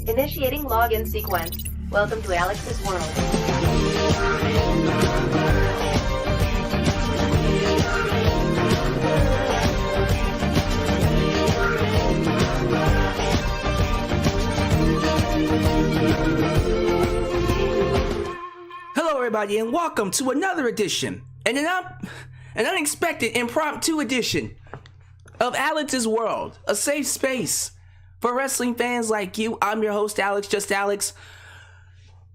Initiating login sequence. Welcome to Alyx's world. Hello everybody and welcome to another edition, an unexpected impromptu edition of Alyx's World, a safe space for wrestling fans like you. I'm your host Alyx, just Alyx.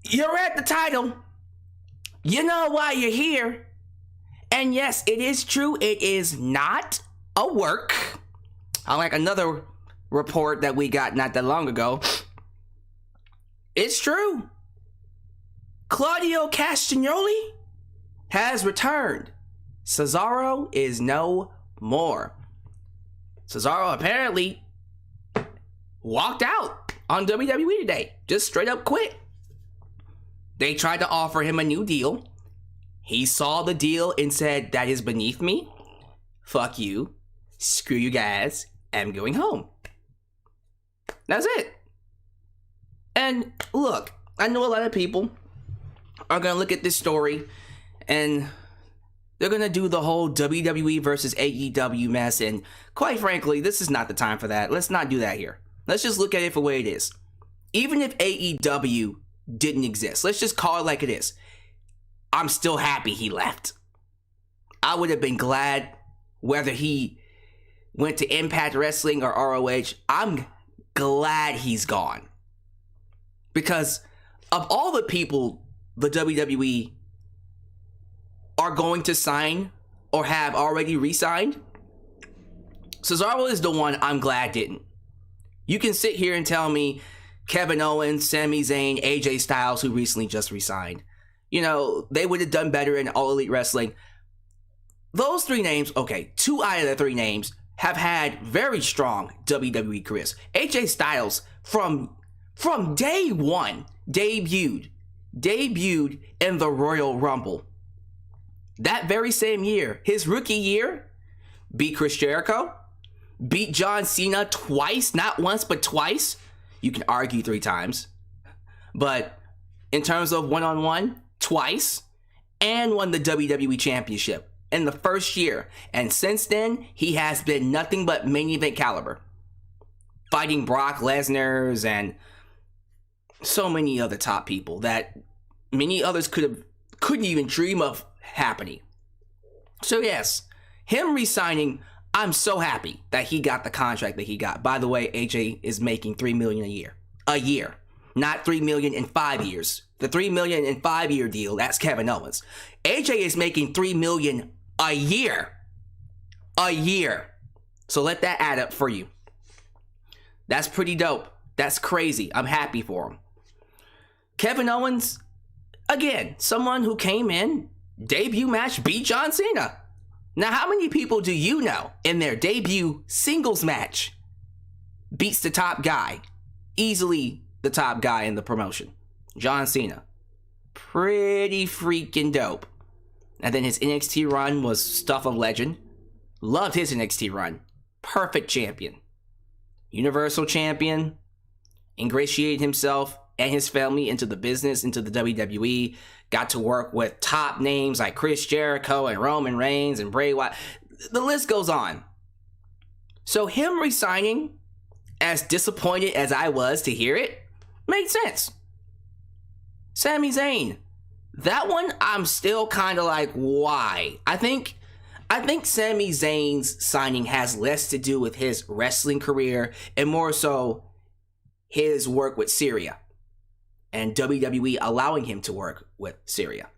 You're at the title. You know why you're here. And yes, it is true, it is not a work. Unlike another report that we got not that long ago. It's true. Claudio Castagnoli has returned. Cesaro is no more. Cesaro apparently walked out on WWE today. Just straight up quit. They tried to offer him a new deal. He saw the deal and said, that is beneath me. Fuck you. Screw you guys. I'm going home. That's it. And look, I know a lot of people are going to look at this story and they're going to do the whole WWE versus AEW mess. And quite frankly, this is not the time for that. Let's not do that here. Let's just look at it for the way it is. Even if AEW didn't exist, let's just call it like it is. I'm still happy he left. I would have been glad whether he went to Impact Wrestling or ROH. I'm glad he's gone. Because of all the people the WWE are going to sign or have already re-signed, Cesaro is the one I'm glad didn't. You can sit here and tell me Kevin Owens, Sami Zayn, AJ Styles, who recently just re-signed, you know, they would have done better in All Elite Wrestling. Those three names, okay, 2 out of the 3 names have had very strong WWE careers. AJ Styles, from day one, debuted in the Royal Rumble. That very same year, his rookie year, beat Chris Jericho, beat John Cena twice, not once, but twice. You can argue 3 times. But in terms of one-on-one, twice. And won the WWE Championship in the first year. And since then, he has been nothing but main event caliber. Fighting Brock Lesnar's and so many other top people that many others couldn't even dream of happening. So yes, him resigning, I'm so happy that he got the contract that he got. By the way, AJ is making $3 million a year, not $3 million in 5 years. The $3 million in 5-year deal, that's Kevin Owens. AJ is making $3 million a year. So let that add up for you. That's pretty dope. That's crazy. I'm happy for him. Kevin Owens, again, someone who came in, debut match, beat John Cena. Now, how many people do you know in their debut singles match beats the top guy? Easily the top guy in the promotion. John Cena. Pretty freaking dope. And then his NXT run was stuff of legend. Loved his NXT run. Perfect champion. Universal champion. Ingratiated himself and his family into the business, into the WWE. Got to work with top names like Chris Jericho and Roman Reigns and Bray Wyatt. The list goes on. So him resigning, as disappointed as I was to hear it, made sense. Sami Zayn. That one, I'm still kind of like, why? I think Sami Zayn's signing has less to do with his wrestling career and more so his work with Syria. And WWE allowing him to work with Syria.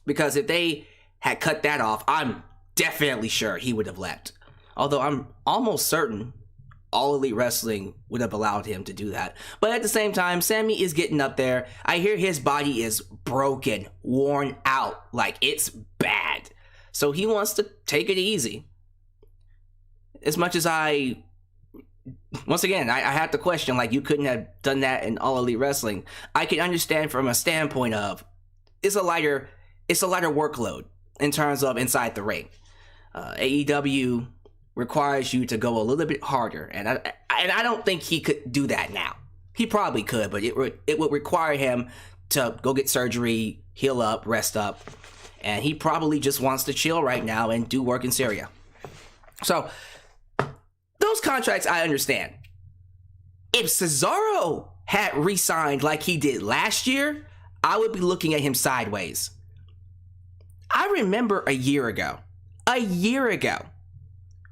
Because if they had cut that off, I'm definitely sure he would have left. Although I'm almost certain All Elite Wrestling would have allowed him to do that. But at the same time, Sami is getting up there. I hear his body is broken, worn out, like it's bad. So he wants to take it easy. As much as once again, I had to question, like, you couldn't have done that in All Elite Wrestling. I can understand from a standpoint of, it's a lighter workload in terms of inside the ring. AEW requires you to go a little bit harder, and I don't think he could do that now. He probably could, but it would require him to go get surgery, heal up, rest up, and he probably just wants to chill right now and do work in Syria. So, those contracts I understand. If Cesaro had re-signed like he did last year, I would be looking at him sideways. I remember a year ago,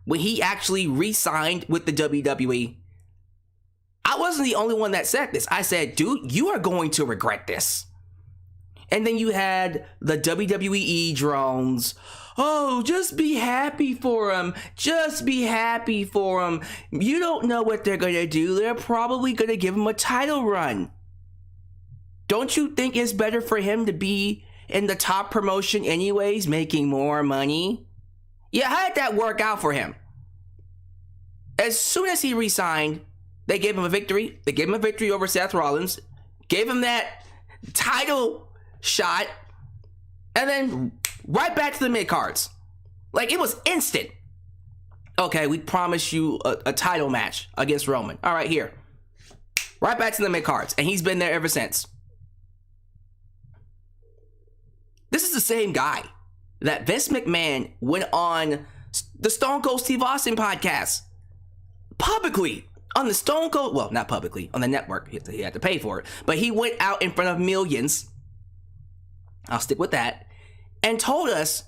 when he actually re-signed with the WWE, I wasn't the only one that said this. I said, dude, you are going to regret this. And then you had the WWE drones. Oh, just be happy for him. Just be happy for him. You don't know what they're going to do. They're probably going to give him a title run. Don't you think it's better for him to be in the top promotion anyways, making more money? Yeah, how did that work out for him? As soon as he re-signed, they gave him a victory. They gave him a victory over Seth Rollins. Gave him that title shot. And then right back to the mid-cards. Like, it was instant. Okay, we promised you a title match against Roman. All right, here. Right back to the mid-cards. And he's been there ever since. This is the same guy that Vince McMahon went on the Stone Cold Steve Austin podcast. Publicly. On the Stone Cold, well, not publicly, on the network. He had to pay for it. But he went out in front of millions. I'll stick with that. And told us,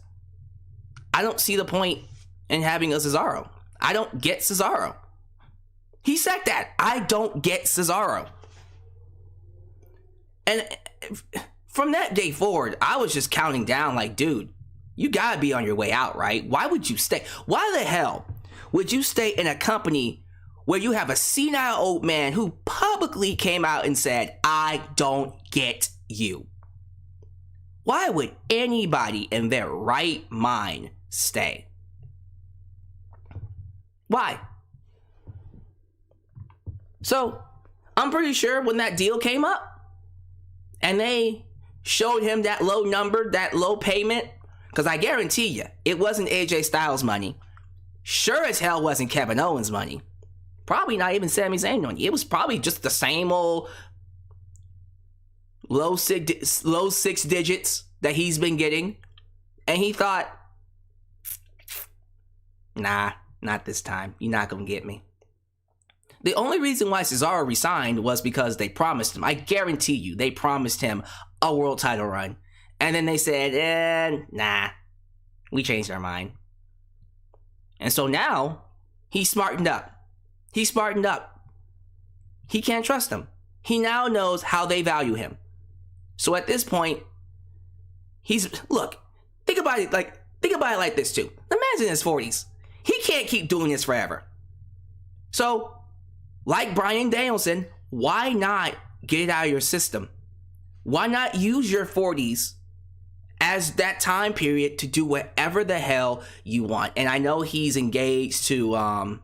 I don't see the point in having a Cesaro. I don't get Cesaro. He said that. I don't get Cesaro. And from that day forward, I was just counting down like, dude, you gotta be on your way out, right? Why would you stay? Why the hell would you stay in a company where you have a senile old man who publicly came out and said, I don't get you? Why would anybody in their right mind stay? Why? So, I'm pretty sure when that deal came up and they showed him that low number, that low payment, because I guarantee you, it wasn't AJ Styles money. Sure as hell wasn't Kevin Owens money. Probably not even Sami Zayn money. It was probably just the same old low six digits that he's been getting. And he thought, nah, not this time. You're not going to get me. The only reason why Cesaro resigned was because they promised him. I guarantee you, they promised him a world title run. And then they said, nah, we changed our mind. And so now, he's smartened up. He smartened up. He can't trust them. He now knows how they value him. So at this point, look, think about it like this too. The man's in his 40s. He can't keep doing this forever. So, like Bryan Danielson, why not get it out of your system? Why not use your 40s as that time period to do whatever the hell you want? And I know he's engaged to,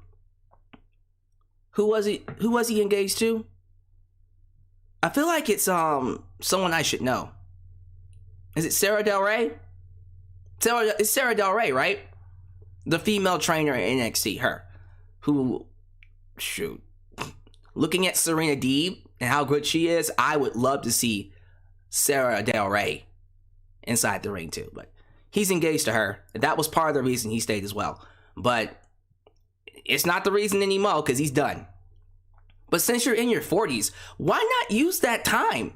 who was he engaged to? I feel like it's someone I should know. Is it Sarah Del Rey? It's Sarah Del Rey, right? The female trainer in NXT, her. Who, shoot. Looking at Serena Deeb and how good she is, I would love to see Sarah Del Rey inside the ring too. But he's engaged to her. That was part of the reason he stayed as well. But it's not the reason anymore because he's done. But since you're in your 40s, why not use that time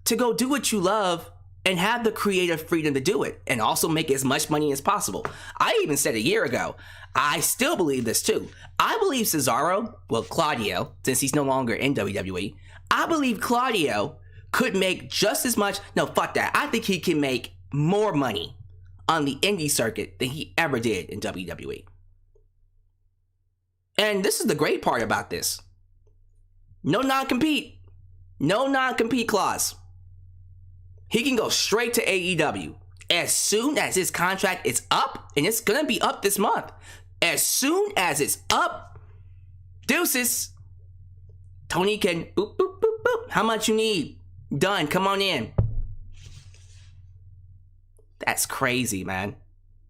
to go do what you love and have the creative freedom to do it and also make as much money as possible? I even said a year ago, I still believe this too. I believe Cesaro, well, Claudio, since he's no longer in WWE, I believe Claudio could make just as much. No, fuck that. I think he can make more money on the indie circuit than he ever did in WWE. And this is the great part about this. No non-compete. No non-compete clause. He can go straight to AEW. As soon as his contract is up, and it's going to be up this month. As soon as it's up, deuces. Tony can, boop, boop, boop, boop. How much you need? Done. Come on in. That's crazy, man.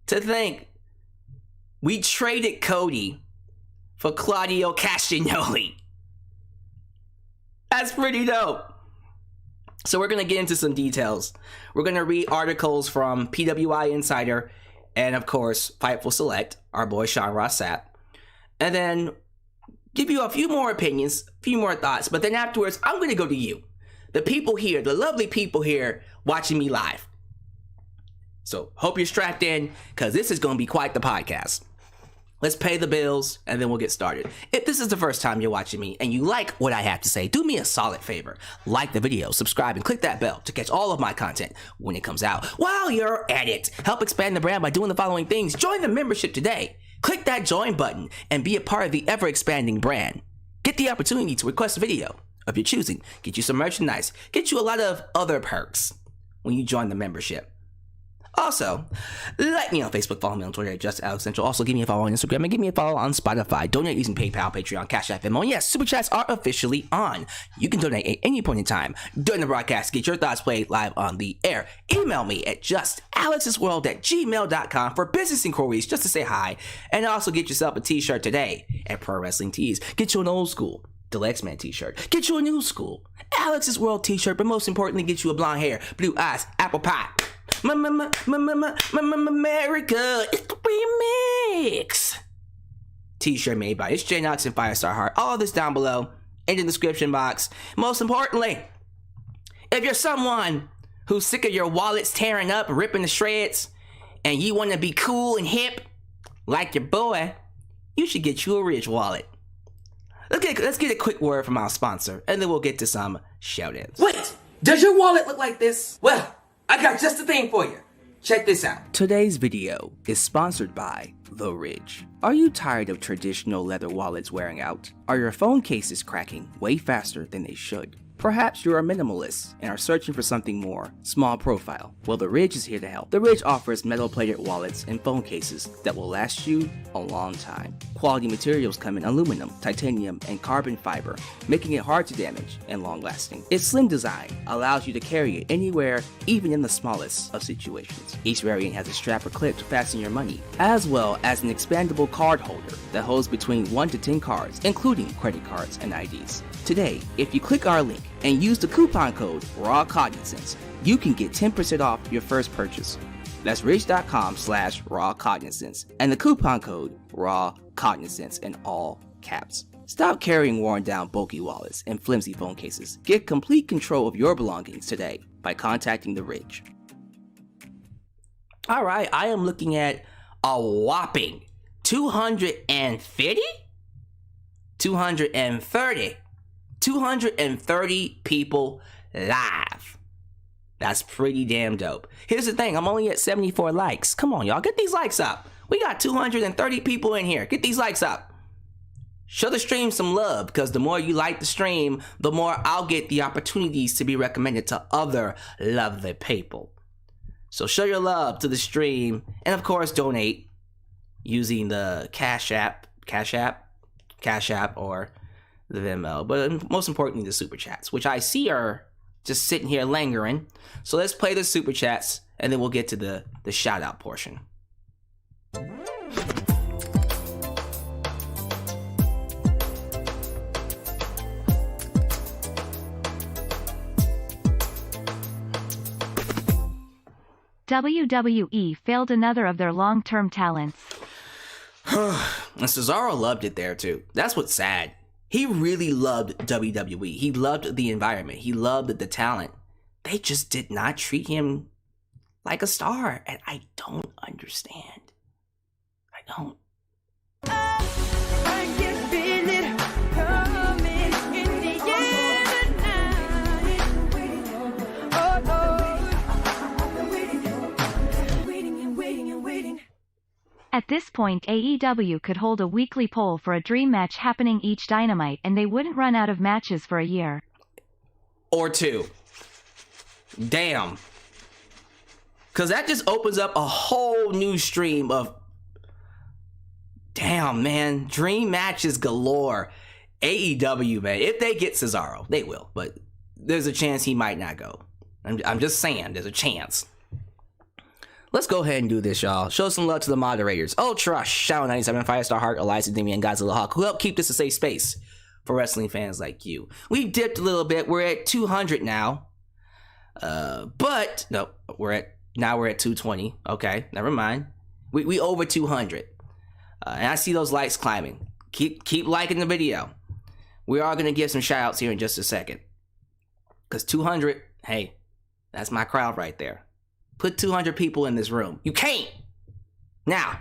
To think, we traded Cody for Claudio Castagnoli. That's pretty dope. So we're going to get into some details. We're going to read articles from PWI Insider and, of course, Fightful Select, our boy Sean Ross Sapp. And then give you a few more opinions, a few more thoughts. But then afterwards, I'm going to go to you. The people here, the lovely people here watching me live. So hope you're strapped in, because this is going to be quite the podcast. Let's pay the bills, and then we'll get started. If this is the first time you're watching me, and you like what I have to say, do me a solid favor. Like the video, subscribe, and click that bell to catch all of my content when it comes out. While you're at it, help expand the brand by doing the following things. Join the membership today. Click that join button, and be a part of the ever-expanding brand. Get the opportunity to request a video of your choosing. Get you some merchandise. Get you a lot of other perks when you join the membership. Also, like me on Facebook, follow me on Twitter at JustAlexCentral. Also, give me a follow on Instagram and give me a follow on Spotify. Donate using PayPal, Patreon, Cashapp, VENMO. And yes, Super Chats are officially on. You can donate at any point in time during the broadcast. Get your thoughts played live on the air. Email me at justalexsworld@gmail.com for business inquiries, just to say hi. And also get yourself a t-shirt today at Pro Wrestling Tees. Get you an old school Deluxe Man t-shirt. Get you a new school Alex's World t-shirt. But most importantly, get you a blonde hair, blue eyes, apple pie. America, it's the remix t-shirt made by It's J Knox and Firestar Heart. All this down below in the description box. Most importantly, if you're someone who's sick of your wallets tearing up, ripping to shreds, and you want to be cool and hip like your boy, you should get you a Ridge wallet. Let's get a quick word from our sponsor, and then we'll get to some shout-outs. Wait, does your wallet look like this? Well, I got just the thing for you. Check this out. Today's video is sponsored by The Ridge. Are you tired of traditional leather wallets wearing out? Are your phone cases cracking way faster than they should? Perhaps you're a minimalist and are searching for something more small profile. Well, The Ridge is here to help. The Ridge offers metal-plated wallets and phone cases that will last you a long time. Quality materials come in aluminum, titanium, and carbon fiber, making it hard to damage and long-lasting. Its slim design allows you to carry it anywhere, even in the smallest of situations. Each variant has a strap or clip to fasten your money, as well as an expandable card holder that holds between 1 to 10 cards, including credit cards and IDs. Today, if you click our link and use the coupon code RAWCognizance, you can get 10% off your first purchase. That's ridge.com/rawcognizance and the coupon code RAWCognizance in all caps. Stop carrying worn down bulky wallets and flimsy phone cases. Get complete control of your belongings today by contacting The Ridge. Alright, I am looking at a whopping 250? 230 people live. That's pretty damn dope. Here's the thing, I'm only at 74 likes. Come on, y'all, get these likes up. We got 230 people in here. Get these likes up. Show the stream some love, because the more you like the stream, the more I'll get the opportunities to be recommended to other lovely people. So show your love to the stream, and of course donate using the Cashapp, or the VENMO, but most importantly the super chats, which I see are just sitting here lingering. So let's play the super chats, and then we'll get to the shout out portion. WWE failed another of their long-term talents. And Cesaro loved it there too. That's what's sad. He really loved WWE. He loved the environment. He loved the talent. They just did not treat him like a star. And I don't understand. I don't. I can feel it coming in the air tonight. Oh, waiting. At this point, AEW could hold a weekly poll for a dream match happening each Dynamite, and they wouldn't run out of matches for a year. Or two. Damn. Because that just opens up a whole new stream of... Damn, man. Dream matches galore. AEW, man. If they get Cesaro, they will. But there's a chance he might not go. I'm just saying, there's a chance. Let's go ahead and do this, y'all. Show some love to the moderators. Ultra, Shadow 97, Firestar Heart, Eliza, Demi, and Godzilla Hawk, who help keep this a safe space for wrestling fans like you. We dipped a little bit. We're at 200 now. But no, we're at 220. Okay, never mind. We over 200. And I see those likes climbing. Keep liking the video. We are gonna give some shout outs here in just a second. Cause 200, hey, that's my crowd right there. Put 200 people in this room. You can't. Now,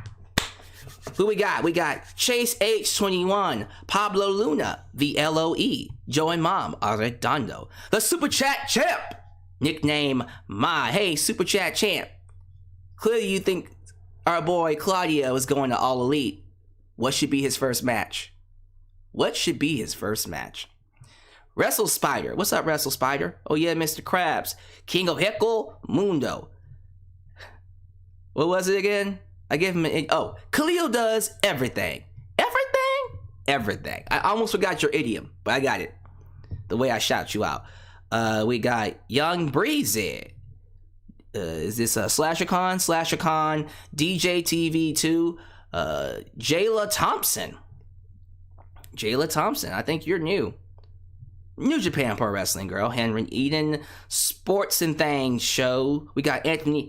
who we got? We got Chase H21, Pablo Luna, the LOE, Joe and Mom, Arredondo, the Super Chat Champ, nickname Ma. Hey, Super Chat Champ. Clearly you think our boy Claudio is going to All Elite. What should be his first match? What should be his first match? Wrestle Spider. What's up, Wrestle Spider? Oh yeah, Mr. Krabs. King of Heckle Mundo. What was it again? I gave him an... Oh, Khalil does everything. Everything? Everything. I almost forgot your idiom, but I got it. The way I shout you out. We got Young Breezy. Is this SlasherCon? SlasherCon. DJ TV2. Jayla Thompson. Jayla Thompson. I think you're new. New Japan Pro Wrestling Girl, Henry Eden, Sports and Things Show. We got Anthony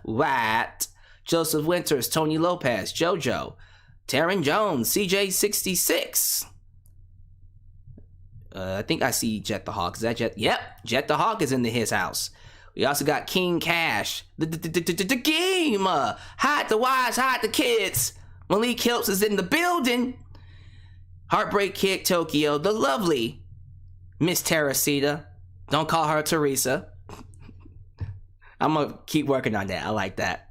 White, Joseph Winters, Tony Lopez, JoJo, Taryn Jones, CJ66. I think I see Jet the Hawk. Is that Jet? Yep, Jet the Hawk is in his house. We also got King Cash, the game. Hide the wives, hide the kids. Malik Hilps is in the building. Heartbreak Kid Tokyo, the lovely Miss Teresita. Don't call her Teresa. I'm gonna keep working on that. I like that.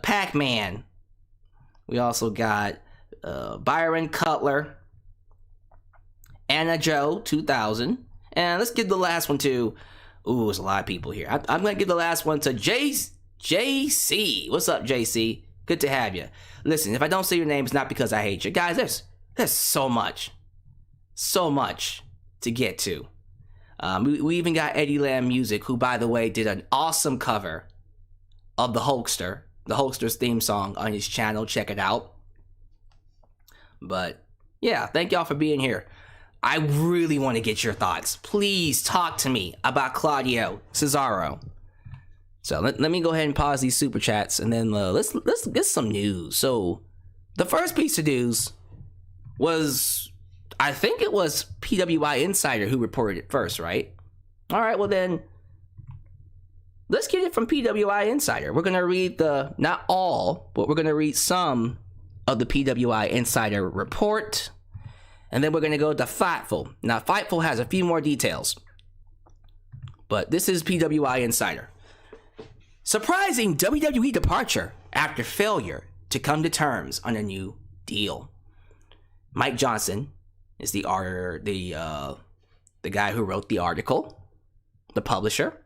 Pac-Man. We also got Byron Cutler. Anna Joe 2000. And let's give the last one to... Ooh, there's a lot of people here. I'm gonna give the last one to JC. What's up, JC? Good to have you. Listen, if I don't say your name, it's not because I hate you. Guys, there's so much to get to. We even got Eddie Lamb Music, who, by the way, did an awesome cover of the Hulkster's theme song on his channel. Check it out. But yeah, thank y'all for being here. I really want to get your thoughts. Please talk to me about Claudio Cesaro. So let me go ahead and pause these super chats, and then let's get some news. So the first piece of news was, I think it was PWI Insider who reported it first, right? All right, well then, let's get it from PWI Insider. We're gonna read not all, but we're gonna read some of the PWI Insider report, and then we're gonna go to Fightful. Now, Fightful has a few more details, but this is PWI Insider. Surprising WWE departure after failure to come to terms on a new deal. Mike Johnson is the guy who wrote the article, the publisher,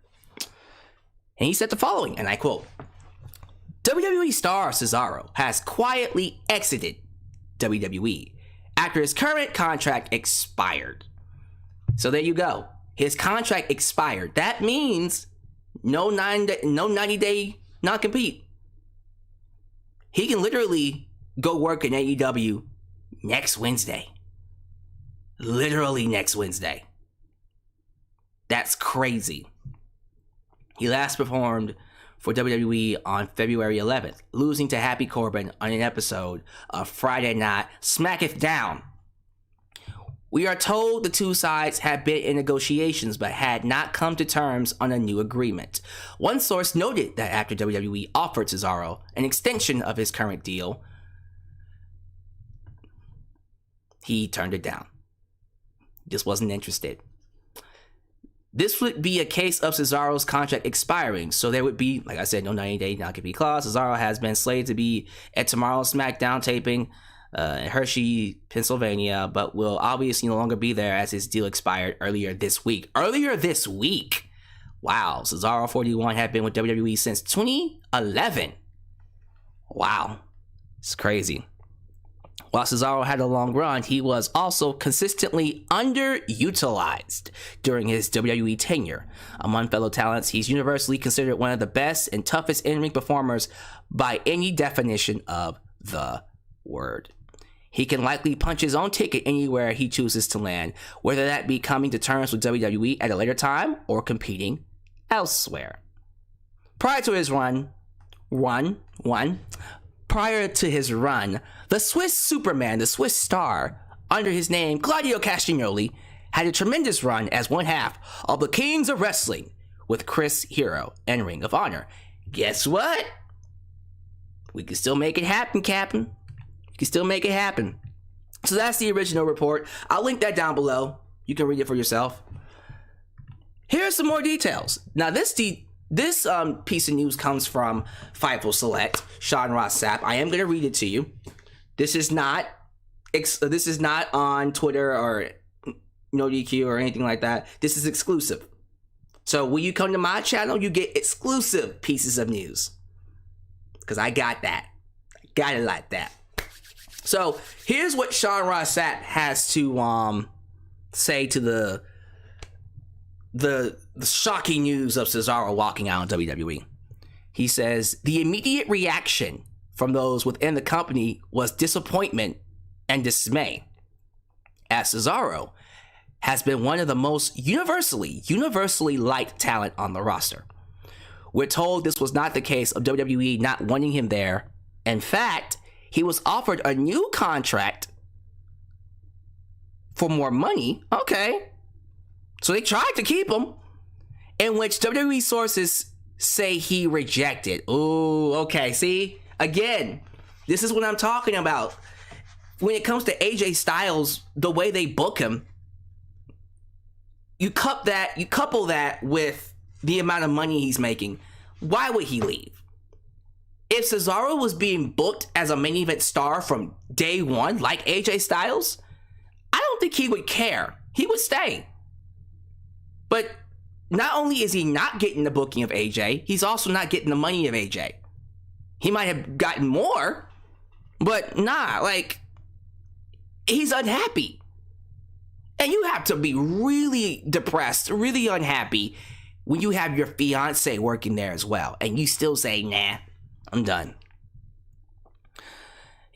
and he said the following, and I quote: WWE star Cesaro has quietly exited WWE after his current contract expired. So there you go. His contract expired. That means no 90-day non-compete. He can literally go work in AEW next Wednesday. Literally next Wednesday. That's crazy. He last performed for WWE on February 11th, losing to Happy Corbin on an episode of Friday Night Smackdown. We are told the two sides had been in negotiations but had not come to terms on a new agreement. One source noted that after WWE offered Cesaro an extension of his current deal, he turned it down. Just wasn't interested. This would be a case of Cesaro's contract expiring, so there would be, like I said, no 90-day non-compete clause. Cesaro has been slated to be at tomorrow's SmackDown taping in Hershey, Pennsylvania, but will obviously no longer be there as his deal expired earlier this week. Wow, Cesaro 41 had been with WWE since 2011. Wow, it's crazy. While Cesaro had a long run, he was also consistently underutilized during his WWE tenure. Among fellow talents, he's universally considered one of the best and toughest in-ring performers by any definition of the word. he can likely punch his own ticket anywhere he chooses to land, whether that be coming to terms with WWE at a later time or competing elsewhere. Prior to his run, the Swiss Superman, the Swiss Star, under his name Claudio Castagnoli, had a tremendous run as one half of the Kings of Wrestling with Chris Hero and Ring of Honor. Guess what? We can still make it happen, Captain. You can still make it happen. So that's the original report. I'll link that down below. You can read it for yourself. Here's some more details. Now, this piece of news comes from Fightful Select, Sean Ross Sapp. I am going to read it to you. This is not on Twitter or No DQ or anything like that. This is exclusive. So when you come to my channel, you get exclusive pieces of news. Because I got that. I got it like that. So here's what Sean Ross Sapp has to say to the shocking news of Cesaro walking out on WWE. He says, the immediate reaction from those within the company was disappointment and dismay, as Cesaro has been one of the most universally liked talent on the roster. We're told this was not the case of WWE not wanting him there. In fact, he was offered a new contract for more money. Okay. So they tried to keep him, in which WWE sources say he rejected. Ooh, okay. See, again, this is what I'm talking about. When it comes to AJ Styles, the way they book him, you couple that with the amount of money he's making. Why would he leave? If Cesaro was being booked as a main event star from day one, like AJ Styles, I don't think he would care. He would stay. But not only is he not getting the booking of AJ, he's also not getting the money of AJ. He might have gotten more, but he's unhappy. And you have to be really depressed, really unhappy when you have your fiance working there as well, and you still say, nah, I'm done.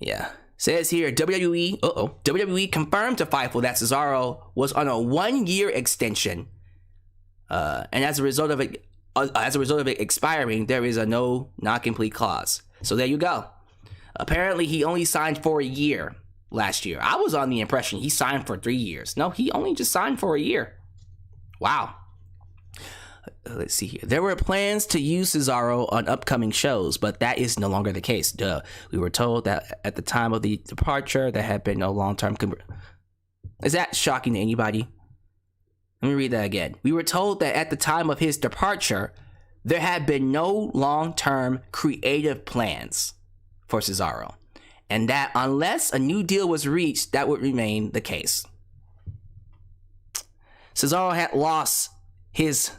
Yeah. Says here, WWE confirmed to Fightful that Cesaro was on a 1-year extension. And as a result of it expiring, there is a non-complete clause. So there you go. Apparently, he only signed for a year last year. I was on the impression he signed for 3 years. No, he only just signed for a year. Wow. Let's see here. There were plans to use Cesaro on upcoming shows, but that is no longer the case. Duh. We were told that at the time of the departure, there had been no long-term... Is that shocking to anybody? Let me read that again. We were told that at the time of his departure, there had been no long-term creative plans for Cesaro, and that unless a new deal was reached, that would remain the case. Cesaro had lost his...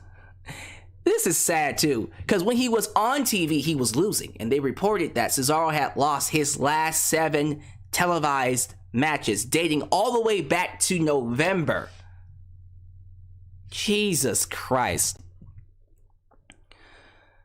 This is sad too, because when he was on TV, he was losing, and they reported that Cesaro had lost his last 7 televised matches, dating all the way back to November. Jesus Christ.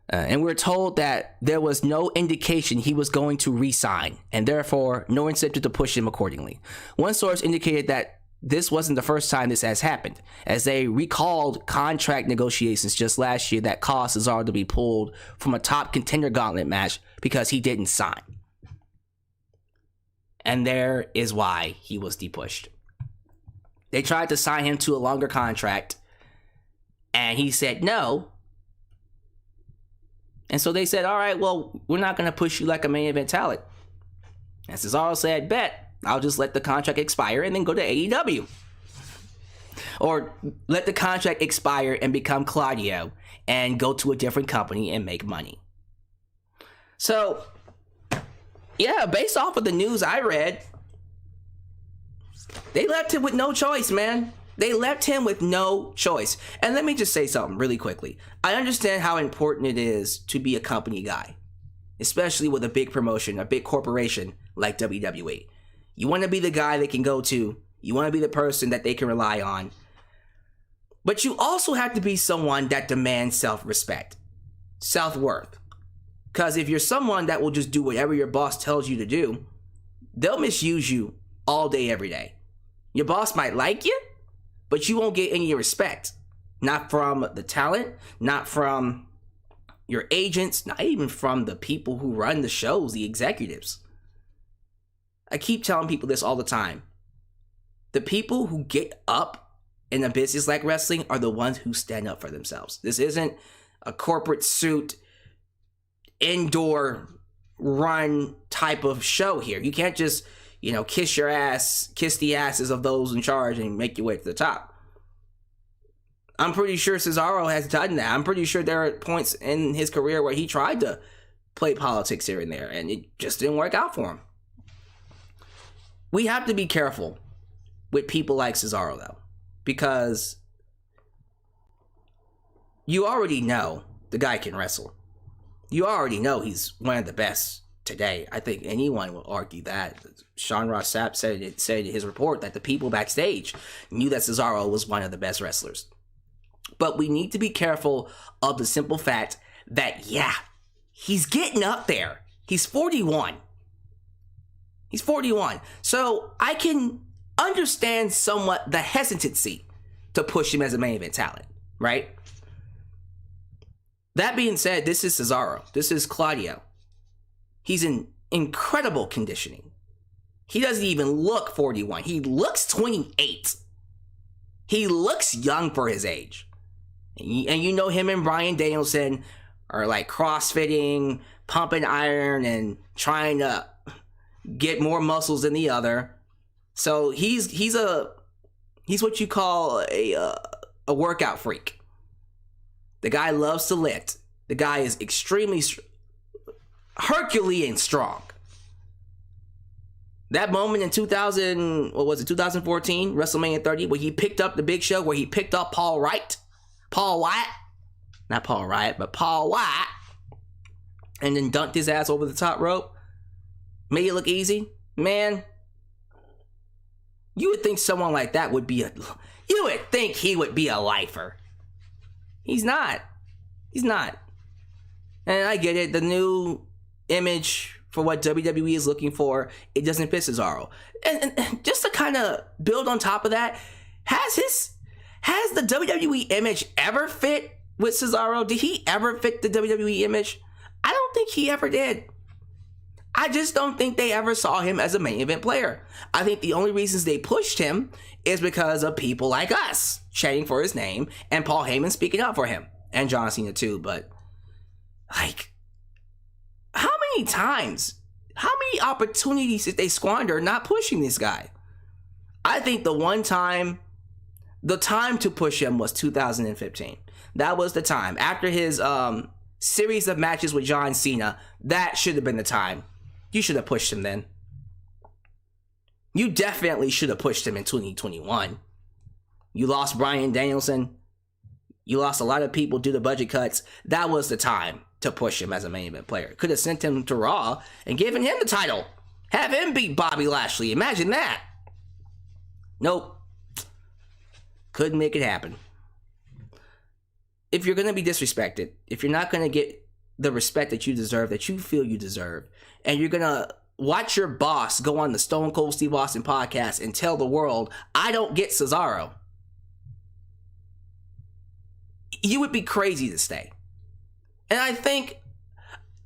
And we're told that there was no indication he was going to re-sign, and therefore no incentive to push him accordingly. One source indicated that this wasn't the first time this has happened, as they recalled contract negotiations just last year that caused Cesaro to be pulled from a top contender gauntlet match because he didn't sign. And there is why he was depushed. They tried to sign him to a longer contract, and he said no. And so they said, all right, well, we're not going to push you like a main event talent. And Cesaro said, bet. I'll just let the contract expire and then go to AEW. Or let the contract expire and become Claudio and go to a different company and make money. So, yeah, based off of the news I read, they left him with no choice, man. They left him with no choice. And let me just say something really quickly. I understand how important it is to be a company guy, especially with a big promotion, a big corporation like WWE. You want to be the guy they can go to. You want to be the person that they can rely on. But you also have to be someone that demands self-respect, self-worth. Because if you're someone that will just do whatever your boss tells you to do, they'll misuse you all day, every day. Your boss might like you, but you won't get any respect. Not from the talent, not from your agents, not even from the people who run the shows, the executives. I keep telling people this all the time. The people who get up in a business like wrestling are the ones who stand up for themselves. This isn't a corporate suit, indoor run type of show here. You can't just, kiss the asses of those in charge and make your way to the top. I'm pretty sure Cesaro has done that. I'm pretty sure there are points in his career where he tried to play politics here and there, and it just didn't work out for him. We have to be careful with people like Cesaro, though, because you already know the guy can wrestle. You already know he's one of the best today. I think anyone will argue that. Sean Ross Sapp said in his report that the people backstage knew that Cesaro was one of the best wrestlers. But we need to be careful of the simple fact that, he's getting up there. He's 41. He's 41. So I can understand somewhat the hesitancy to push him as a main event talent, right? That being said, this is Cesaro. This is Claudio. He's in incredible conditioning. He doesn't even look 41. He looks 28. He looks young for his age. And you know him and Bryan Danielson are like crossfitting, pumping iron, and trying to get more muscles than the other. So he's what you call a workout freak. The guy loves to lift. The guy is extremely Herculean strong. That moment in 2014, WrestleMania 30, where he picked up the Big Show, where he picked up Paul Wyatt, and then dunked his ass over the top rope, made it look easy. Man, you would think someone like that would be you would think he would be a lifer. He's not. And I get it, the new image for what WWE is looking for, it doesn't fit Cesaro. And just to kind of build on top of that, has the WWE image ever fit with Cesaro? Did he ever fit the WWE image? I don't think he ever did. I just don't think they ever saw him as a main event player. I think the only reasons they pushed him is because of people like us chanting for his name and Paul Heyman speaking up for him. And John Cena too, but like, how many opportunities did they squander not pushing this guy? I think the time to push him was 2015. That was the time. After his series of matches with John Cena, that should have been the time. You should have pushed him then. You definitely should have pushed him in 2021. You lost Bryan Danielson. You lost a lot of people due to budget cuts. That was the time to push him as a main event player. Could have sent him to Raw and given him the title. Have him beat Bobby Lashley. Imagine that. Nope. Couldn't make it happen. If you're going to be disrespected, if you're not going to get the respect that you deserve, that you feel you deserve, and you're going to watch your boss go on the Stone Cold Steve Austin podcast and tell the world, I don't get Cesaro, you would be crazy to stay. And I think,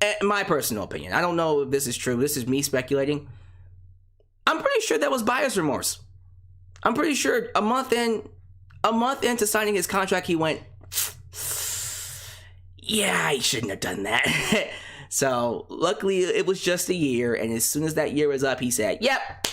in my personal opinion, I don't know if this is true, this is me speculating, I'm pretty sure that was buyer's remorse. I'm pretty sure a month into signing his contract, he went, yeah, I shouldn't have done that. So luckily it was just a year, and as soon as that year was up, he said, yep,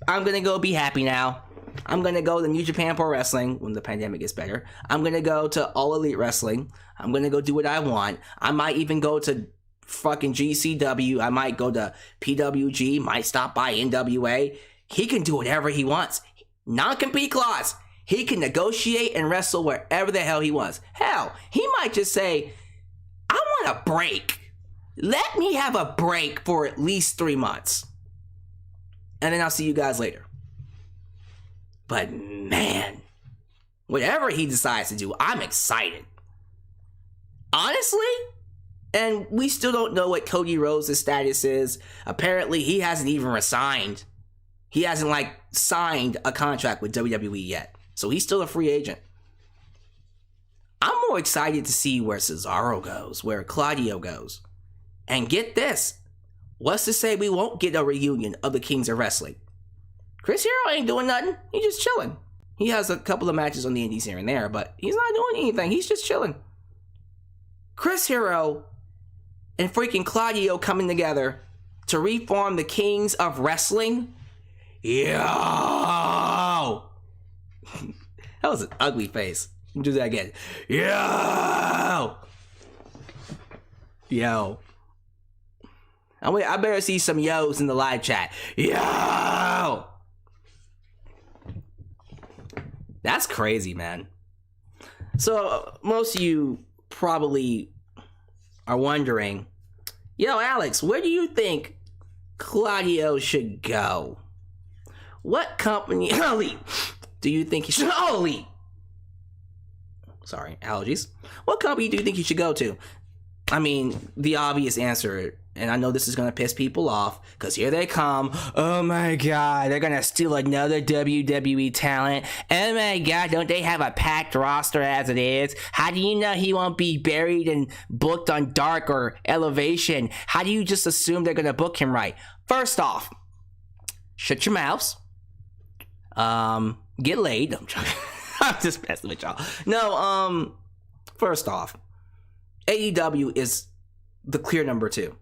I'm gonna go be happy now. I'm gonna go to New Japan Pro Wrestling when the pandemic gets better. I'm gonna go to All Elite Wrestling. I'm gonna go do what I want. I might even go to fucking GCW. I might go to PWG, might stop by NWA. He can do whatever he wants. Non-compete clause. He can negotiate and wrestle wherever the hell he wants. Hell, he might just say, I want a break. Let me have a break for at least 3 months. And then I'll see you guys later. But man, whatever he decides to do, I'm excited. Honestly, and we still don't know what Cody Rhodes' status is. Apparently, he hasn't even resigned. He hasn't like signed a contract with WWE yet. So he's still a free agent. I'm more excited to see where Cesaro goes, where Claudio goes. And get this. What's to say we won't get a reunion of the Kings of Wrestling? Chris Hero ain't doing nothing. He's just chilling. He has a couple of matches on the indies here and there, but he's not doing anything. He's just chilling. Chris Hero and freaking Claudio coming together to reform the Kings of Wrestling? Yo! That was an ugly face. Do that again. Yo! Yo. I better see some yo's in the live chat. Yo! That's crazy, man. So, most of you probably are wondering, yo, Alyx, where do you think Claudio should go? What company do you think he should... Holy! Sorry, allergies. What company do you think he should go to? I mean, the obvious answer, and I know this is going to piss people off, because here they come. Oh my god, they're going to steal another WWE talent. Oh my god, don't they have a packed roster as it is? How do you know he won't be buried and booked on Dark or Elevation? How do you just assume they're going to book him right? First off, shut your mouths. Get laid. I'm joking. I'm just messing with y'all. No, first off, AEW is the clear number 2.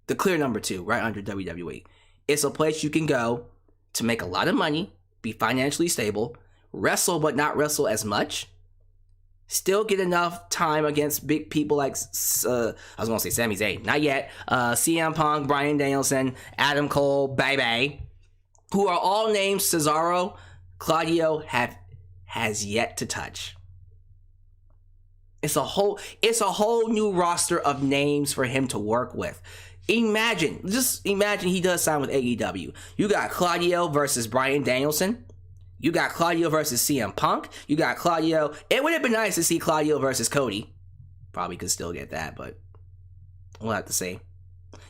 The clear number 2, right under WWE. It's a place you can go to make a lot of money, be financially stable, wrestle but not wrestle as much, still get enough time against big people like, I was going to say Sami Zayn, not yet, CM Punk, Bryan Danielson, Adam Cole, Bebe, who are all named Cesaro, Claudio has yet to touch. It's a whole new roster of names for him to work with. Just imagine he does sign with AEW. You got Claudio versus Bryan Danielson. You got Claudio versus CM Punk. You got Claudio. It would have been nice to see Claudio versus Cody. Probably could still get that, but we'll have to see.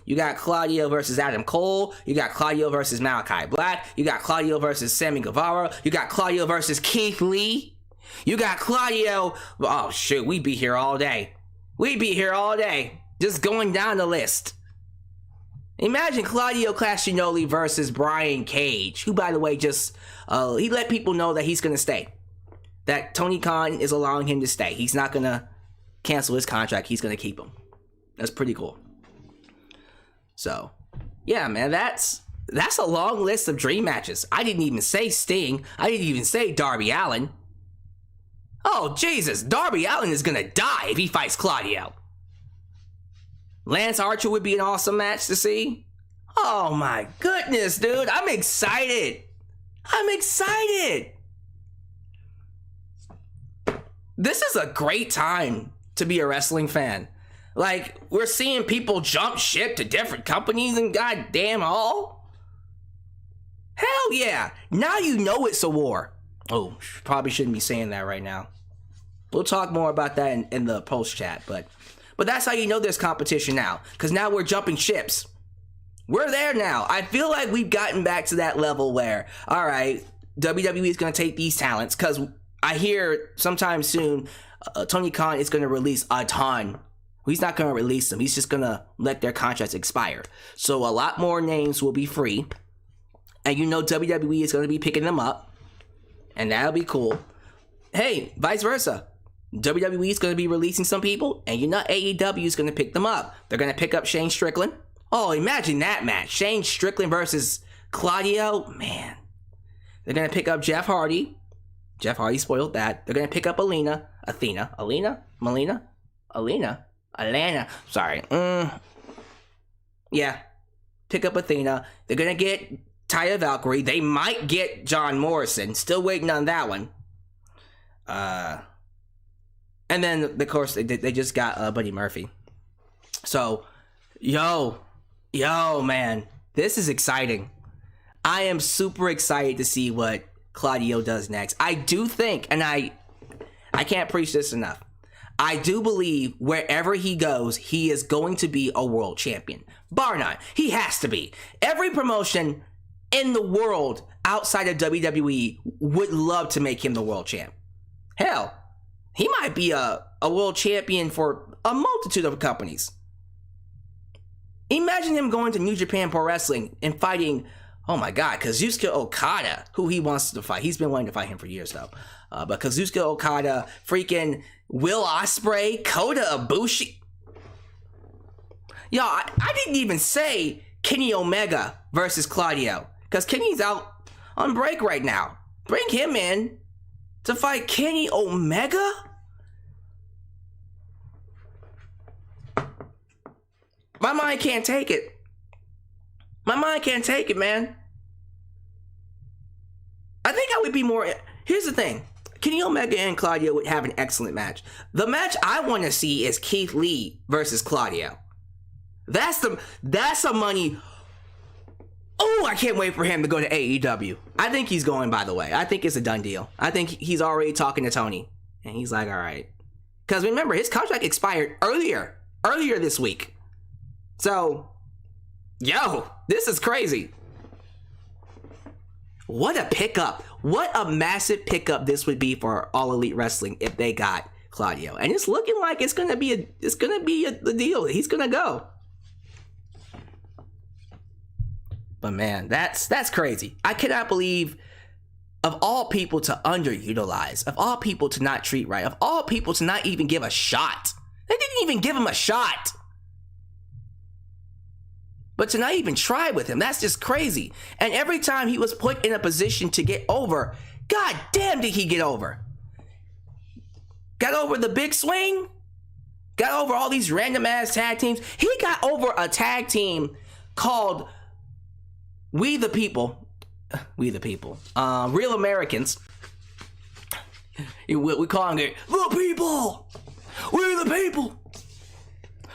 You got Claudio versus Adam Cole. You got Claudio versus Malachi Black. You got Claudio versus Sammy Guevara. You got Claudio versus Keith Lee. You got Claudio. Oh, shoot. We'd be here all day. We'd be here all day. Just going down the list. Imagine Claudio Castagnoli versus Brian Cage, who, by the way, just he let people know that he's going to stay. That Tony Khan is allowing him to stay. He's not going to cancel his contract. He's going to keep him. That's pretty cool. So, yeah, man, that's a long list of dream matches. I didn't even say Sting. I didn't even say Darby Allin. Oh, Jesus, Darby Allin is gonna die if he fights Claudio. Lance Archer would be an awesome match to see. Oh my goodness, dude, I'm excited. I'm excited. This is a great time to be a wrestling fan. Like, we're seeing people jump ship to different companies and goddamn all. Hell yeah. Now you know it's a war. Oh, probably shouldn't be saying that right now. We'll talk more about that in the post chat, but that's how you know there's competition now, because now we're jumping ships. We're there now. I feel like we've gotten back to that level where, all right, WWE is going to take these talents, because I hear sometime soon Tony Khan is going to release a ton. He's not going to release them. He's just going to let their contracts expire. So a lot more names will be free. And you know WWE is going to be picking them up. And that'll be cool. Hey, vice versa. WWE is going to be releasing some people. And you know AEW is going to pick them up. They're going to pick up Shane Strickland. Oh, imagine that match. Shane Strickland versus Claudio. Man. They're going to pick up Jeff Hardy. Jeff Hardy spoiled that. They're going to pick up Alina. Alana. Sorry. Yeah. Pick up Athena. They're going to get Taya Valkyrie. They might get John Morrison. Still waiting on that one. And then, of course, they just got Buddy Murphy. So, yo, man. This is exciting. I am super excited to see what Claudio does next. I do think, and I can't preach this enough, I do believe wherever he goes, he is going to be a world champion. Bar none. He has to be. Every promotion in the world outside of WWE would love to make him the world champ. Hell, he might be a world champion for a multitude of companies. Imagine him going to New Japan Pro Wrestling and fighting, oh my god, Kazuchika Okada, who he wants to fight. He's been wanting to fight him for years though. But Kazuchika Okada, freaking Will Ospreay, Kota Ibushi. Y'all, I didn't even say Kenny Omega versus Claudio, because Kenny's out on break right now. Bring him in to fight Kenny Omega? My mind can't take it. My mind can't take it, man. I think I would be more... Here's the thing. Kenny Omega and Claudio would have an excellent match. The match I want to see is Keith Lee versus Claudio. That's the money... Oh, I can't wait for him to go to AEW. I think he's going, by the way. I think it's a done deal. I think he's already talking to Tony. And he's like, all right. Because remember, his contract expired earlier this week. So, yo, this is crazy. What a pickup. What a massive pickup this would be for All Elite Wrestling if they got Claudio. And it's looking like it's gonna be the deal. He's gonna go. But man, that's crazy. I cannot believe, of all people to underutilize, of all people to not treat right, of all people to not even give a shot. They didn't even give him a shot. But to not even try with him, that's just crazy. And every time he was put in a position to get over, god damn did he get over. Got over the big swing. Got over all these random ass tag teams. He got over a tag team called We the People. Real Americans. We call them the people. We're the people.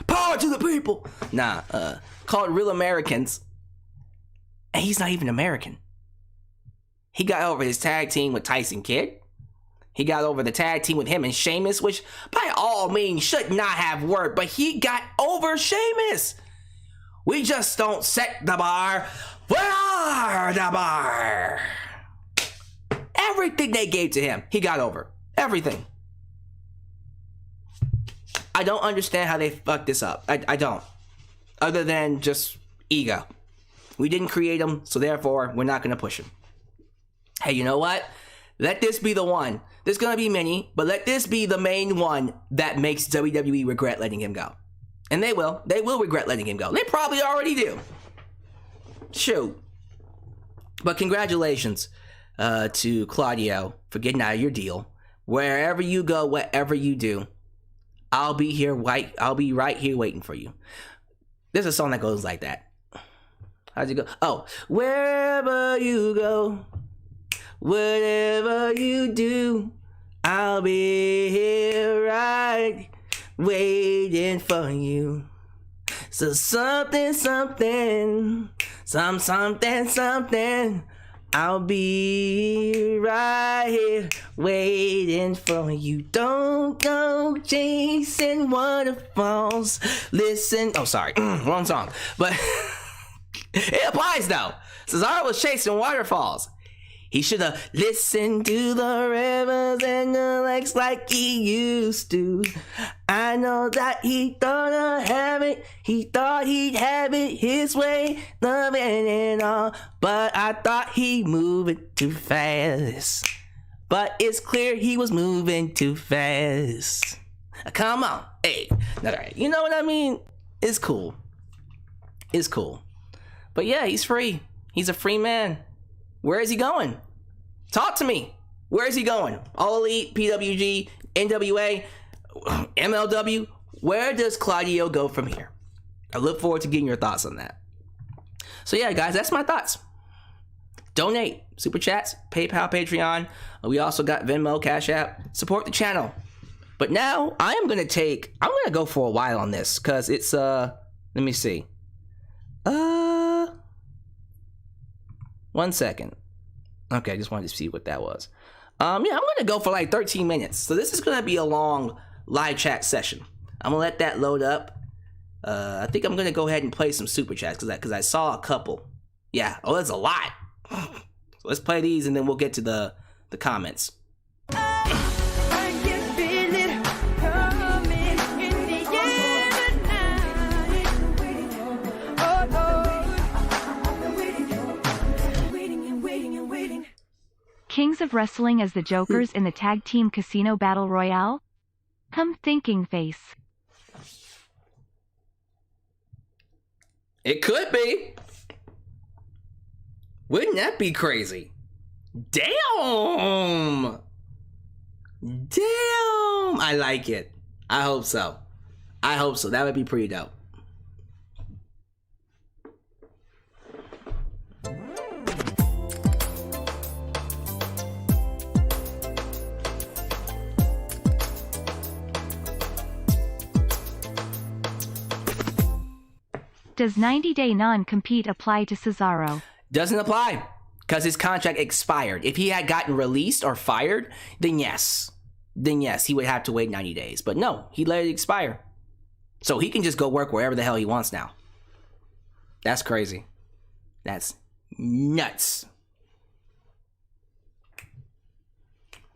Power to the people. Called Real Americans. And he's not even American. He got over his tag team with Tyson Kidd. He got over the tag team with him and Sheamus, which by all means should not have worked, but he got over Sheamus. We just don't set the bar. We are the bar. Everything they gave to him, he got over. Everything. I don't understand how they fucked this up. I don't. Other than just ego. We didn't create him, so therefore, we're not going to push him. Hey, you know what? Let this be the one. There's going to be many, but let this be the main one that makes WWE regret letting him go. And they will. They will regret letting him go. They probably already do. Shoot. But congratulations to Claudio for getting out of your deal. Wherever you go, whatever you do, I'll be right here waiting for you. There's a song that goes like that. How'd you go? Oh, wherever you go, whatever you do, I'll be here right waiting for you. So something, I'll be right here waiting for you. Don't go chasing waterfalls. Listen. Oh, sorry. Wrong song. But it applies though. Cesaro was chasing waterfalls. He should have listened to the rivers and the lakes like he used to. I know that he thought I'd have it. He thought he'd have it his way, loving it all. But I thought he moving too fast. But it's clear he was moving too fast. Come on. Hey. Alright. You know what I mean? It's cool. It's cool. But yeah, he's free. He's a free man. Where is he going? Talk to me. Where is he going? All Elite, PWG, NWA, MLW. Where does Claudio go from here? I look forward to getting your thoughts on that. So yeah, guys, that's my thoughts. Donate, super chats, PayPal, Patreon. We also got Venmo, Cashapp. Support the channel. But now I'm gonna go for a while on this because it's let me see. 1 second. Okay, I just wanted to see what that was. Yeah, I'm gonna go for like 13 minutes. So this is gonna be a long live chat session. I'm gonna let that load up. I think I'm gonna go ahead and play some super chats because I saw a couple. Yeah, oh, that's a lot. So let's play these and then we'll get to the comments. I can feel it coming in the air tonight. Oh Lord, waiting and waiting and waiting. Kings of Wrestling as the Jokers in the Tag Team Casino Battle Royale? Come thinking face. It could be. Wouldn't that be crazy? Damn! Damn! I like it. I hope so. I hope so. That would be pretty dope. Does 90-day non-compete apply to Cesaro? Doesn't apply because his contract expired. If he had gotten released or fired, then yes. Then yes, he would have to wait 90 days. But no, he let it expire. So he can just go work wherever the hell he wants now. That's crazy. That's nuts.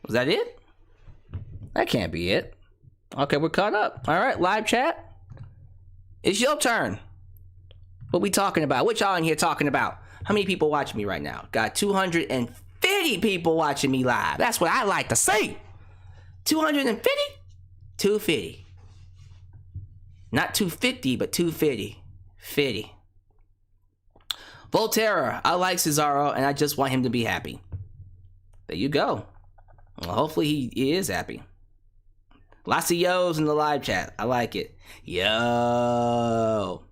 Was that it? That can't be it. Okay, we're caught up. All right, live chat. It's your turn. What we talking about? What y'all in here talking about? How many people watching me right now? Got 250 people watching me live. That's what I like to see. 250? 250. Not 250, but 250. 50. Volterra, I like Cesaro, and I just want him to be happy. There you go. Well, hopefully he is happy. Lots of yo's in the live chat. I like it. Yo.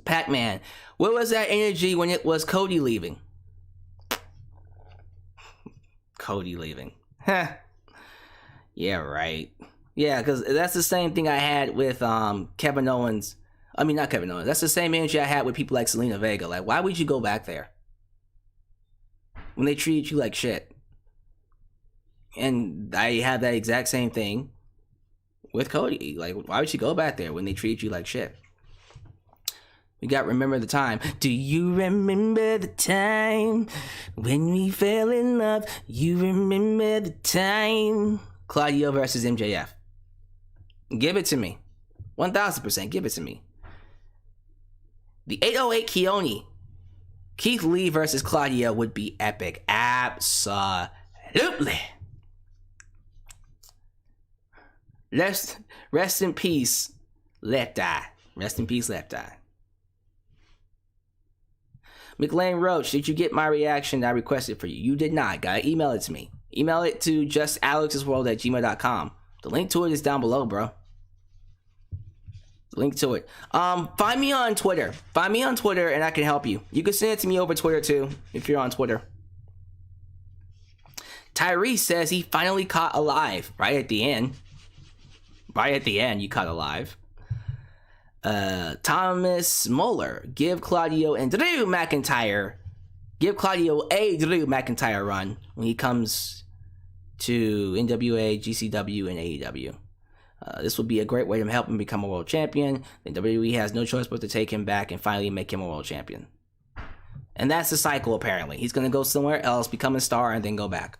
Pac-Man, where was that energy when it was Cody leaving? Cody leaving. Huh. Yeah, right. Yeah, because that's the same thing I had with Kevin Owens. I mean, not Kevin Owens. That's the same energy I had with people like Selena Vega. Like, why would you go back there? When they treated you like shit. And I have that exact same thing with Cody. Like, why would you go back there when they treat you like shit? We got Remember the Time. Do you remember the time when we fell in love? You remember the time? Claudio versus MJF. Give it to me. 1000%. Give it to me. The 808 Keone. Keith Lee versus Claudio would be epic. Absolutely. Rest in peace, Let Die. Rest in peace, Let Die. McLean Roach, did you get my reaction that I requested for you? You did not. Gotta email it to me. Email it to justalexsworld@gmail.com. The link to it is down below, bro. The link to it. Find me on Twitter. Find me on Twitter and I can help you. You can send it to me over Twitter too, if you're on Twitter. Tyrese says he finally caught alive right at the end. Right at the end, you caught alive. Thomas Moeller, give Claudio a Drew McIntyre run when he comes to NWA, GCW, and AEW. This would be a great way to help him become a world champion. The WWE has no choice but to take him back and finally make him a world champion. And that's the cycle, apparently. He's going to go somewhere else, become a star, and then go back.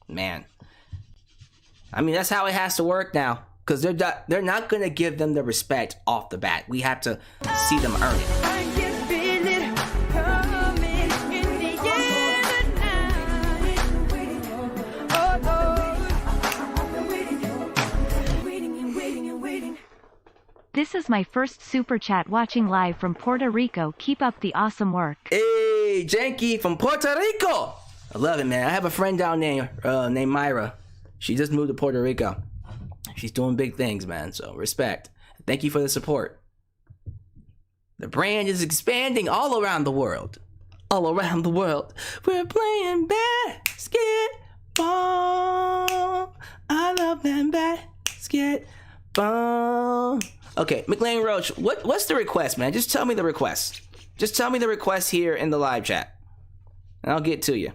Man. I mean, that's how it has to work now. Because they're not going to give them the respect off the bat. We have to see them earn it. I can feel it coming in the air tonight. Oh Lord, waiting and waiting and waiting. This is my first super chat watching live from Puerto Rico. Keep up the awesome work. Hey, Janky from Puerto Rico. I love it, man. I have a friend down there named Myra. She just moved to Puerto Rico. She's doing big things, man. So respect. Thank you for the support. The brand is expanding all around the world. All around the world. We're playing basketball. I love that basketball. Okay, McLean Roach, what's the request, man? Just tell me the request. Just tell me the request here in the live chat. And I'll get to you.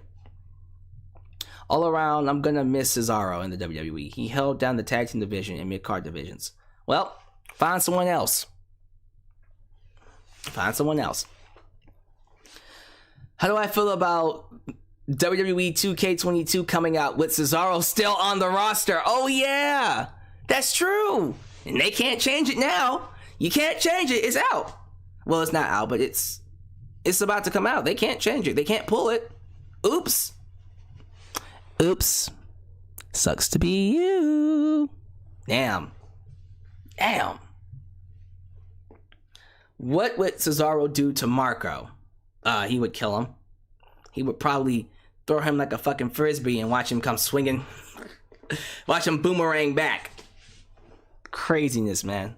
All around, I'm gonna miss Cesaro in the WWE. He held down the tag team division and mid-card divisions. Well, find someone else. Find someone else. How do I feel about WWE 2K22 coming out with Cesaro still on the roster? Oh yeah, that's true. And they can't change it now. You can't change it. It's out. Well, it's not out, but it's about to come out. They can't change it. They can't pull it. Oops. Oops. Sucks to be you. Damn. What would Cesaro do to Marco? He would kill him. He would probably throw him like a fucking frisbee and watch him come swinging. Watch him boomerang back. Craziness, man.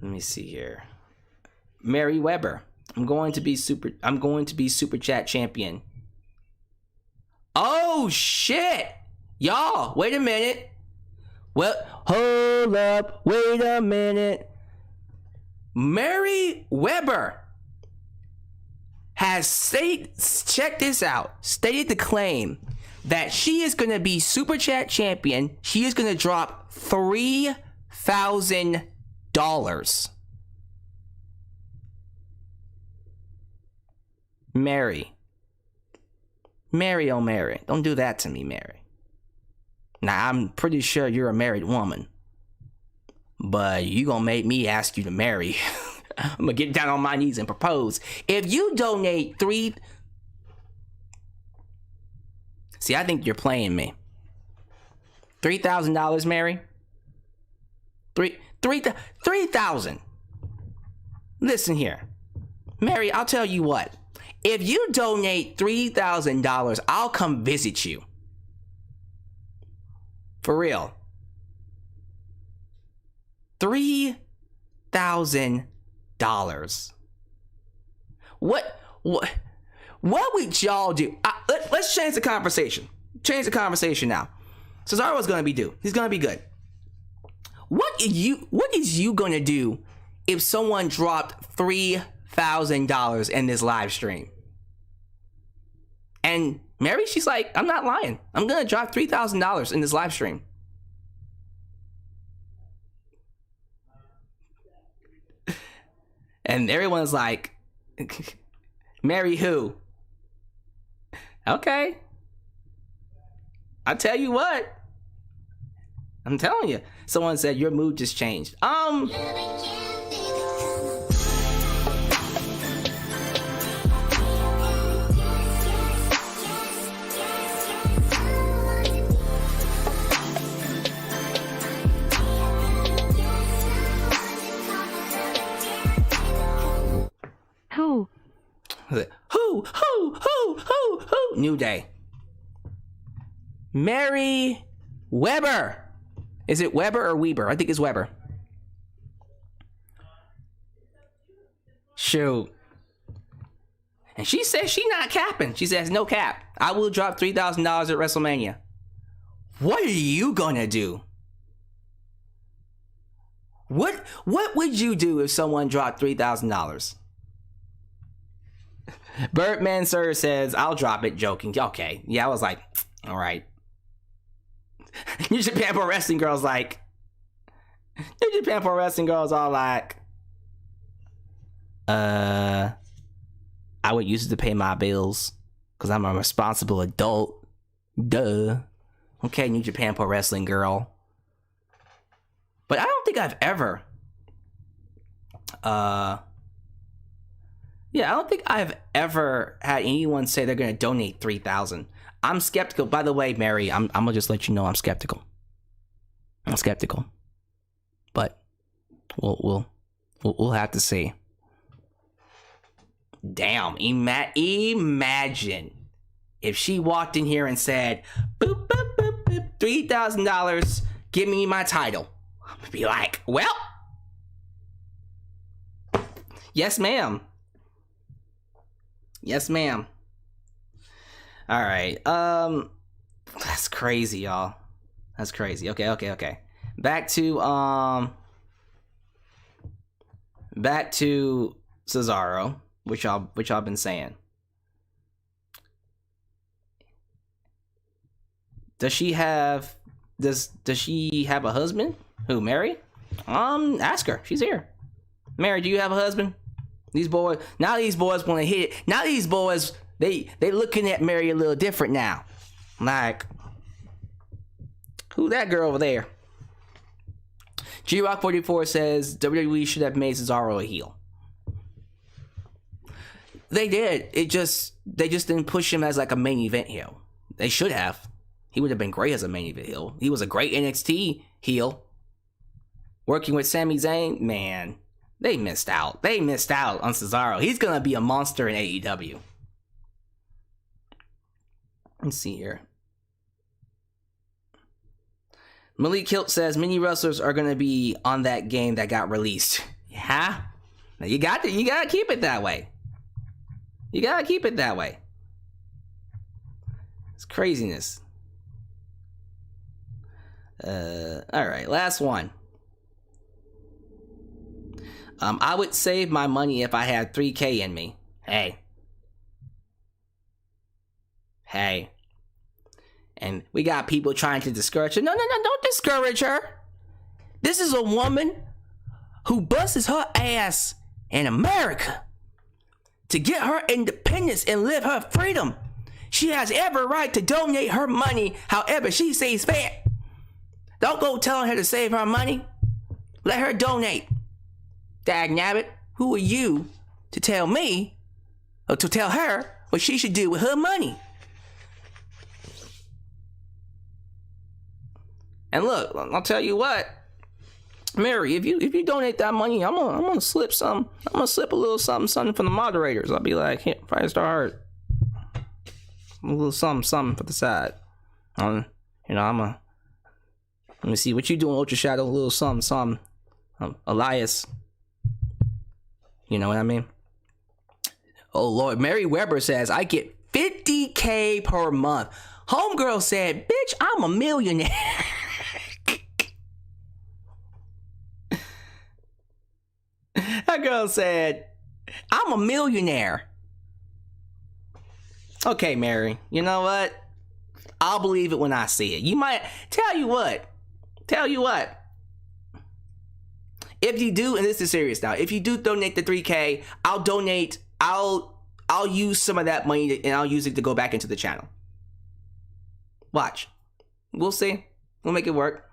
Let me see here. Mary Weber. I'm going to be super chat champion. Oh shit! Y'all, wait a minute. Well, hold up, wait a minute. Mary Weber has check this out, stated the claim that she is going to be super chat champion. She is going to drop $3,000. Mary, oh Mary, don't do that to me, Mary. Now, I'm pretty sure you're a married woman, but you gonna make me ask you to marry. I'm gonna get down on my knees and propose. If you donate See, I think you're playing me. $3,000, Mary? $3,000. Listen here. Mary, I'll tell you what. If you donate $3,000, I'll come visit you. For real. $3,000. What would y'all do? Let's change the conversation. Change the conversation now. Cesaro's gonna be due. He's gonna be good. What is you gonna do if someone dropped $3,000 in this live stream? And Mary, she's like, I'm not lying. I'm gonna drop $3,000 in this live stream. And everyone's like, Mary who? Okay. I'll tell you what. I'm telling you. Someone said your mood just changed. Who? New Day. Mary Weber. Is it Weber or Weber? I think it's Weber. Shoot. And she says she not capping. She says no cap. I will drop $3,000 at WrestleMania. What are you gonna do? What would you do if someone dropped $3,000? Birdman Sir says, I'll drop it, joking. Okay. Yeah, I was like, all right. New Japan Pro Wrestling Girl's like, New Japan Pro Wrestling Girl's all like, I would use it to pay my bills because I'm a responsible adult. Duh. Okay, New Japan Pro Wrestling Girl. But I don't think I've ever, I don't think I've ever had anyone say they're gonna donate $3,000. I'm skeptical. By the way, Mary, I'm gonna just let you know I'm skeptical. I'm skeptical, but we'll have to see. Damn! Imagine if she walked in here and said, "Boop boop boop boop, $3,000. Give me my title." I'm gonna be like, "Well, yes, ma'am." Yes, ma'am. All right. That's crazy, y'all. That's crazy. Okay. Back to Cesaro, which y'all been saying. Does she have a husband? Who, Mary? Ask her. She's here. Mary, do you have a husband? These boys want to hit it. Now these boys, they looking at Mary a little different now. Like, who that girl over there? G-Rock44 says WWE should have made Cesaro a heel. They did. They just didn't push him as like a main event heel. They should have. He would have been great as a main event heel. He was a great NXT heel. Working with Sami Zayn, man, they missed out. They missed out on Cesaro. He's gonna be a monster in AEW. Let's see here. Malik Kilt says mini wrestlers are gonna be on that game that got released. Yeah, now you gotta keep it that way. You gotta keep it that way. It's craziness. All right, last one. I would save my money if I had 3K in me. Hey. And we got people trying to discourage her. No, don't discourage her. This is a woman who busts her ass in America to get her independence and live her freedom. She has every right to donate her money however she sees fit. Don't go telling her to save her money. Let her donate. Dagnabbit, who are you to tell me or to tell her what she should do with her money? And look, I'll tell you what, Mary, if you donate that money, I'm gonna slip some. I'm gonna slip a little something from the moderators. I'll be like, here, Friday Start, a little something for the side. Let me see what you doing, Ultra Shadow. A little something. Elias. You know what I mean? Oh Lord, Mary Weber says I get 50K per month. Homegirl said, bitch, I'm a millionaire. That girl said, I'm a millionaire. Okay, Mary, you know what? I'll believe it when I see it. You might, tell you what. If you do, and this is serious now, if you do donate the 3K, I'll use some of that money and I'll use it to go back into the channel. Watch. We'll see. We'll make it work.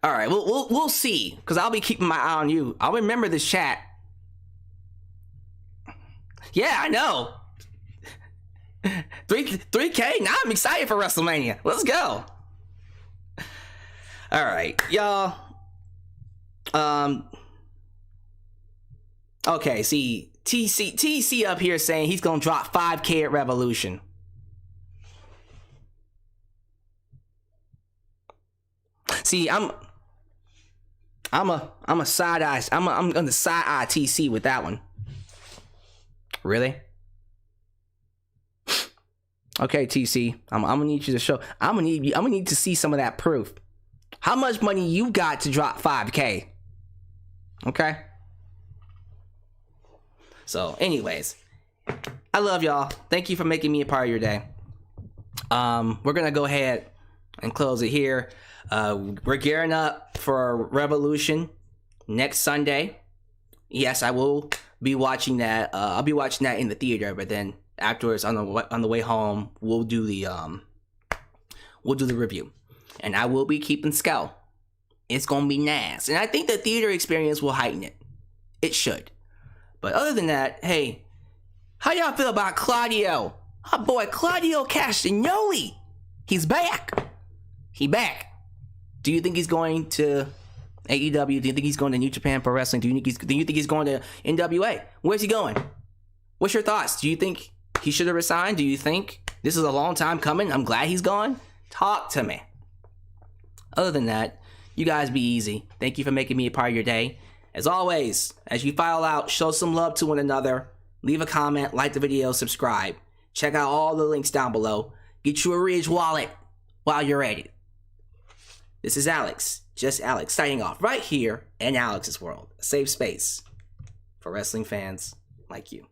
All right, we'll see, because I'll be keeping my eye on you. I'll remember this chat. Yeah, I know. 3K? Now I'm excited for WrestleMania. Let's go. All right, y'all. Okay, see, TC up here saying he's gonna drop 5K at Revolution. See, I'm a side eye. I'm gonna side eye TC with that one. Really? Okay, TC. I'm gonna need you to show. I'm gonna need to see some of that proof. How much money you got to drop 5K? Okay. So, anyways, I love y'all. Thank you for making me a part of your day. We're gonna go ahead and close it here. We're gearing up for Revolution next Sunday. Yes, I will be watching that. I'll be watching that in the theater, but then afterwards, on the way home, we'll do the review, and I will be keeping scout. It's gonna be nice, and I think the theater experience will heighten it. It should. But other than that, hey, how y'all feel about Claudio? Our boy Claudio Castagnoli. He's back. He back. Do you think he's going to AEW? Do you think he's going to New Japan Pro Wrestling? Do you think he's going to NWA? Where's he going? What's your thoughts? Do you think he should have resigned? Do you think this is a long time coming? I'm glad he's gone. Talk to me. Other than that, you guys be easy. Thank you for making me a part of your day. As always, as you file out, show some love to one another. Leave a comment, like the video, subscribe. Check out all the links down below. Get you a Ridge wallet while you're at it. This is Alyx, just Alyx, signing off right here in Alyx's World, a safe space for wrestling fans like you.